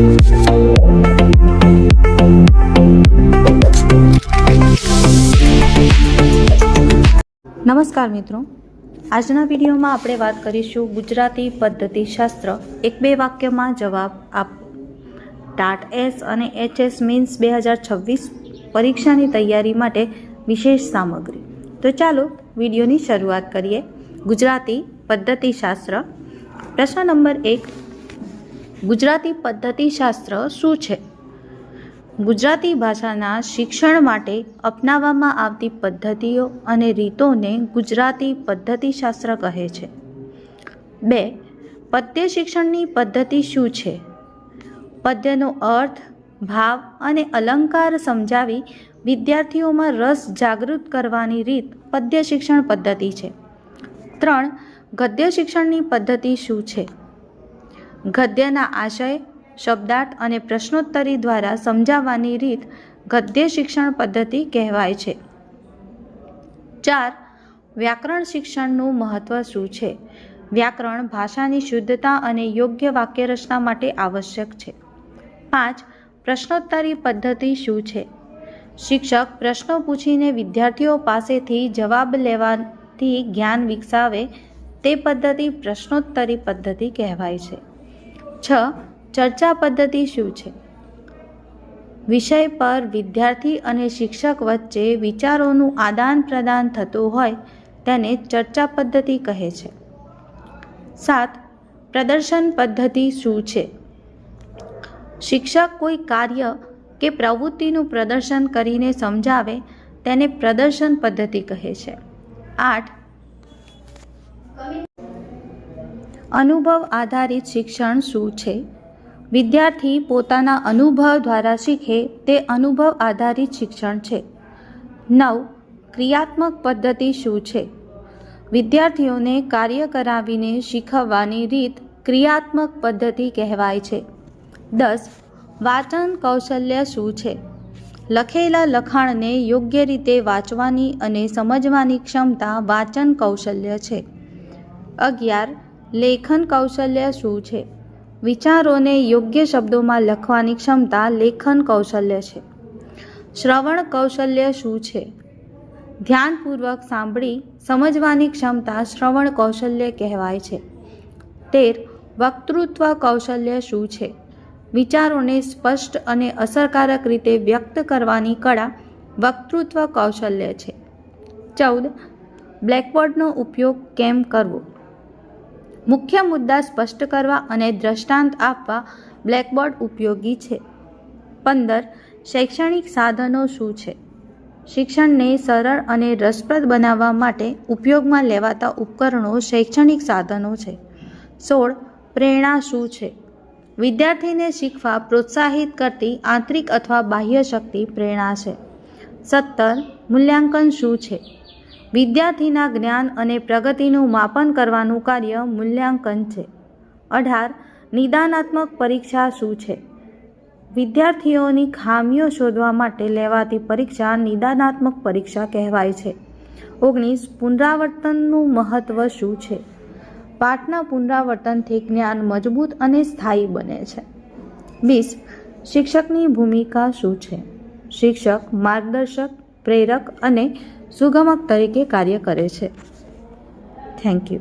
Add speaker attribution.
Speaker 1: નમસ્કાર મિત્રો, આજના વિડીયોમાં આપણે વાત કરીશું ગુજરાતી પદ્ધતિશાસ્ત્ર એક બે વાક્યમાં જવાબ આપો. ટાટ એસ અને એચએસ મીન્સ 2026 પરીક્ષાની તૈયારી માટે વિશેષ સામગ્રી. તો ચાલો વિડીયોની શરૂઆત કરીએ. ગુજરાતી પદ્ધતિશાસ્ત્ર. પ્રશ્ન નંબર 1, ગુજરાતી પદ્ધતિશાસ્ત્ર શું છે? ગુજરાતી ભાષાના શિક્ષણ માટે અપનાવવામાં આવતી પદ્ધતિઓ અને રીતોને ગુજરાતી પદ્ધતિશાસ્ત્ર કહે છે. 2, પદ્ય શિક્ષણની પદ્ધતિ શું છે? પદ્યનો અર્થ, ભાવ અને અલંકાર સમજાવી વિદ્યાર્થીઓમાં રસ જાગૃત કરવાની રીત પદ્ય શિક્ષણ પદ્ધતિ છે. 3, ગદ્ય શિક્ષણની પદ્ધતિ શું છે? ગદ્યના આશય, શબ્દાર્થ અને પ્રશ્નોત્તરી દ્વારા સમજાવવાની રીત ગદ્ય શિક્ષણ પદ્ધતિ કહેવાય છે. 4, વ્યાકરણ શિક્ષણનું મહત્વ શું છે? વ્યાકરણ ભાષાની શુદ્ધતા અને યોગ્ય વાક્યરચના માટે આવશ્યક છે. 5, પ્રશ્નોત્તરી પદ્ધતિ શું છે? શિક્ષક પ્રશ્નો પૂછીને વિદ્યાર્થીઓ પાસેથી જવાબ લેવાથી જ્ઞાન વિકસાવે તે પદ્ધતિ પ્રશ્નોત્તરી પદ્ધતિ કહેવાય છે. 6, ચર્ચા પદ્ધતિ શું છે? વિષય પર વિદ્યાર્થી અને શિક્ષક વચ્ચે વિચારોનું આદાન પ્રદાન થતું હોય તેને ચર્ચા પદ્ધતિ કહે છે. 7, પ્રદર્શન પદ્ધતિ શું છે? શિક્ષક કોઈ કાર્ય કે પ્રવૃત્તિનું પ્રદર્શન કરીને સમજાવે તેને પ્રદર્શન પદ્ધતિ કહે છે. 8, અનુભવ આધારિત શિક્ષણ શું છે? વિદ્યાર્થી પોતાના અનુભવ દ્વારા શીખે તે અનુભવ આધારિત શિક્ષણ છે. 9, ક્રિયાત્મક પદ્ધતિ શું છે? વિદ્યાર્થીઓને કાર્ય કરાવીને શીખવવાની રીત ક્રિયાત્મક પદ્ધતિ કહેવાય છે. 10, વાંચન કૌશલ્ય શું છે? લખેલા લખાણને યોગ્ય રીતે વાંચવાની અને સમજવાની ક્ષમતા વાંચન કૌશલ્ય છે. 11, લેખન કૌશલ્ય શું છે? વિચારોને યોગ્ય શબ્દોમાં લખવાની ક્ષમતા લેખન કૌશલ્ય છે. શ્રવણ કૌશલ્ય શું છે? ધ્યાનપૂર્વક સાંભળી સમજવાની ક્ષમતા શ્રવણ કૌશલ્ય કહેવાય છે. 13, વક્તૃત્વ કૌશલ્ય શું છે? વિચારોને સ્પષ્ટ અને અસરકારક રીતે વ્યક્ત કરવાની કળા વક્તૃત્વ કૌશલ્ય છે. 14, બ્લેકબોર્ડનો ઉપયોગ કેમ કરવો? મુખ્ય મુદ્દા સ્પષ્ટ કરવા અને દ્રષ્ટાંત આપવા બ્લેકબોર્ડ ઉપયોગી છે. 15, શૈક્ષણિક સાધનો શું છે? શિક્ષણને સરળ અને રસપ્રદ બનાવવા માટે ઉપયોગમાં લેવાતા ઉપકરણો શૈક્ષણિક સાધનો છે. 16, પ્રેરણા શું છે? વિદ્યાર્થીને શીખવા પ્રોત્સાહિત કરતી આંતરિક અથવા બાહ્ય શક્તિ પ્રેરણા છે. 17, મૂલ્યાંકન શું છે? વિદ્યાર્થીના જ્ઞાન અને પ્રગતિનું માપન કરવાનું કાર્ય મૂલ્યાંકન છે. 18, નિદાનાત્મક પરીક્ષા શું છે? વિદ્યાર્થીઓની ખામીઓ શોધવા માટે લેવાતી પરીક્ષા નિદાનાત્મક પરીક્ષા કહેવાય છે. 19, પુનરાવર્તનનું મહત્વ શું છે? પાઠના પુનરાવર્તનથી જ્ઞાન મજબૂત અને સ્થાયી બને છે. 20, શિક્ષકની ભૂમિકા શું છે? શિક્ષક માર્ગદર્શક, પ્રેરક અને સુગમક તરીકે કાર્ય કરે છે. Thank you.